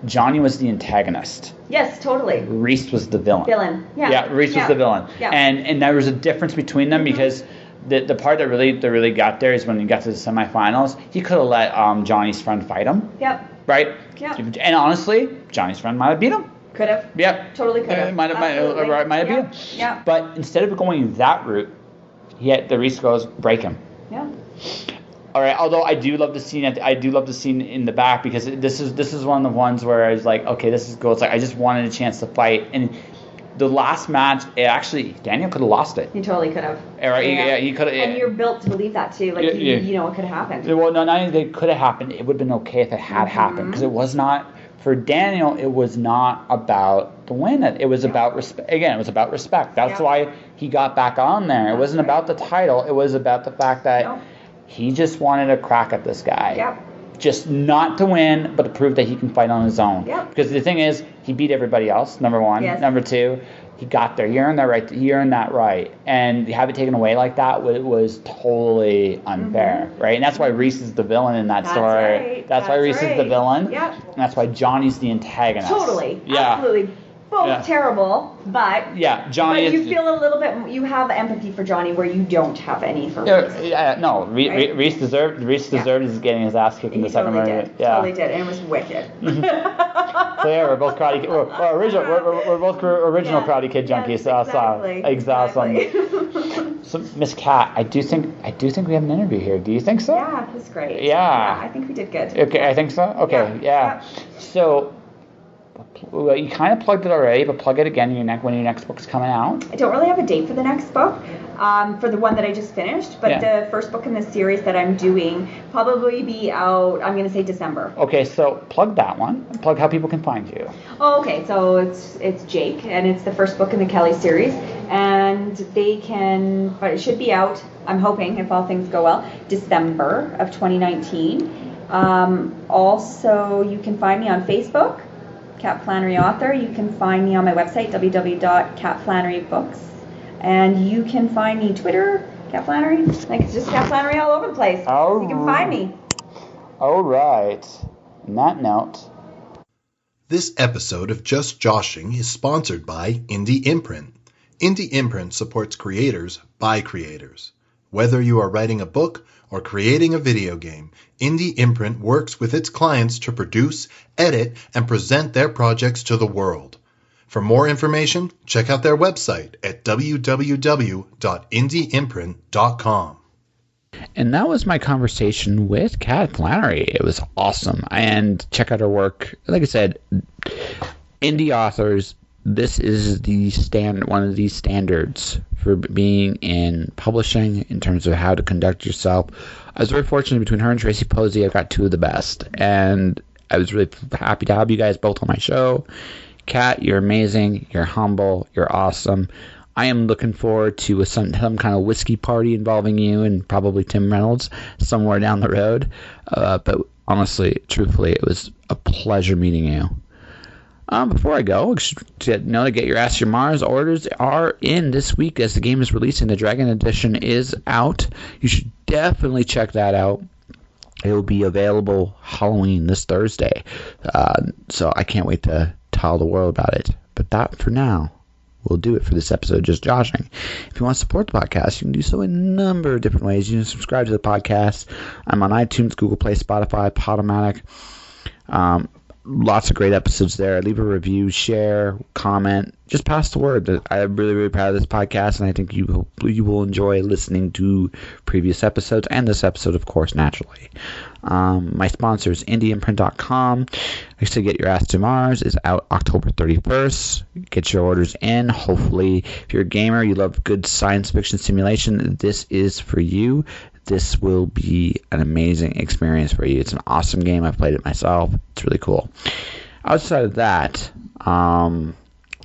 Johnny was the antagonist. Yes, totally. Reese was the villain. Yeah, Reese was the villain. Yeah. And there was a difference between them because the part that really got there is when he got to the semifinals. He could have let Johnny's friend fight him. Yep. Right. Yep. And honestly, Johnny's friend might have beat him. Could have. Yep. Totally could have. Might have beat him. Yeah. But instead of going that route, the Reese goes break him. Yeah. All right. Although I do love the scene. I do love the scene in the back because this is one of the ones where I was like, okay, this is cool. It's like I just wanted a chance to fight. And the last match, Daniel could have lost it. He totally could have. Yeah, he could have. And you're built to believe that too. Like you know, it could have happened. Well, not only it could have happened, it would have been okay if it had happened because it was not. For Daniel, it was not about the win. It was about respect. Again, it was about respect. That's why he got back on there. It wasn't about the title. It was about the fact that He just wanted a crack at this guy. Yep. Just not to win, but to prove that he can fight on his own. Yep. Because the thing is, he beat everybody else, number one. Yes. Number two, he got there. He earned that right. He earned that right. And to have it taken away like that was totally unfair, right? And that's why Reese is the villain in that story. Right. That's why Reese is the villain. Yep. And that's why Johnny's the antagonist. Totally. Yeah. Absolutely. Both terrible, but Johnny. But you feel a little bit. You have empathy for Johnny where you don't have any for Reese. No, Reese deserved. He's getting his ass kicked in the second totally movie. Did. Yeah, totally did, and it was wicked. So we're both karate. We're both original Karate Kid junkies. Yes, Exactly. So Miss Kat, I do think we have an interview here. Do you think so? Yeah, it was great. Yeah, I think we did good. Okay, I think so. Okay, yeah. So. Well, you kind of plugged it already, but plug it again when your next book's coming out. I don't really have a date for the next book, for the one that I just finished, but the first book in the series that I'm doing probably be out, I'm going to say December. Okay, so plug that one. Plug how people can find you. Oh, okay, so it's Jake, and it's the first book in the Kelly series, and but it should be out, I'm hoping, if all things go well, December of 2019. Also, you can find me on Facebook, Kat Flannery author. You can find me on my website, www.katflannerybooks. And you can find me Twitter, Kat Flannery. Like, it's just Kat Flannery all over the place. You can find me. All right. On that note. This episode of Just Joshing is sponsored by Indie Imprint. Indie Imprint supports creators by creators. Whether you are writing a book or creating a video game, Indie Imprint works with its clients to produce, edit, and present their projects to the world. For more information, check out their website at www.indieimprint.com. And that was my conversation with Kat Flannery. It was awesome. And check out her work. Like I said, indie authors, this is one of these standards for being in publishing in terms of how to conduct yourself. I was very fortunate between her and Tracy Posey. I've got two of the best, and I was really happy to have you guys both on my show. Kat, you're amazing. You're humble. You're awesome. I am looking forward to some kind of whiskey party involving you and probably Tim Reynolds somewhere down the road. But honestly, truthfully, it was a pleasure meeting you. Before I go, to get your Ask Your Mars orders are in this week as the game is releasing. The Dragon Edition is out. You should definitely check that out. It will be available Halloween this Thursday. So I can't wait to tell the world about it. But that, for now, will do it for this episode of Just Joshing. If you want to support the podcast, you can do so in a number of different ways. You can subscribe to the podcast. I'm on iTunes, Google Play, Spotify, Podomatic. Lots of great episodes there. Leave a review, share, comment. Just pass the word. I'm really, really proud of this podcast, and I think you will enjoy listening to previous episodes and this episode, of course, naturally. My sponsor is indieimprint.com. Like I said, Get Your Ass to Mars is out October 31st. Get your orders in. Hopefully, if you're a gamer, you love good science fiction simulation, this is for you. This will be an amazing experience for you. It's an awesome game. I've played it myself. It's really cool. Outside of that, my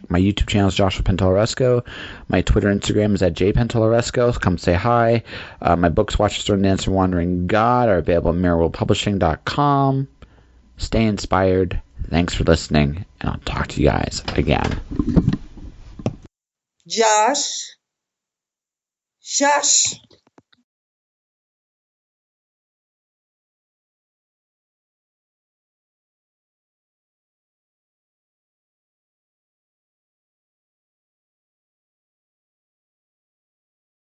YouTube channel is Joshua Penteloresco. My Twitter and Instagram is at jpenteloresco. Come say hi. My books, Watch the Storm Dance and Wandering God, are available at mirrorworldpublishing.com. Stay inspired. Thanks for listening, and I'll talk to you guys again. Josh.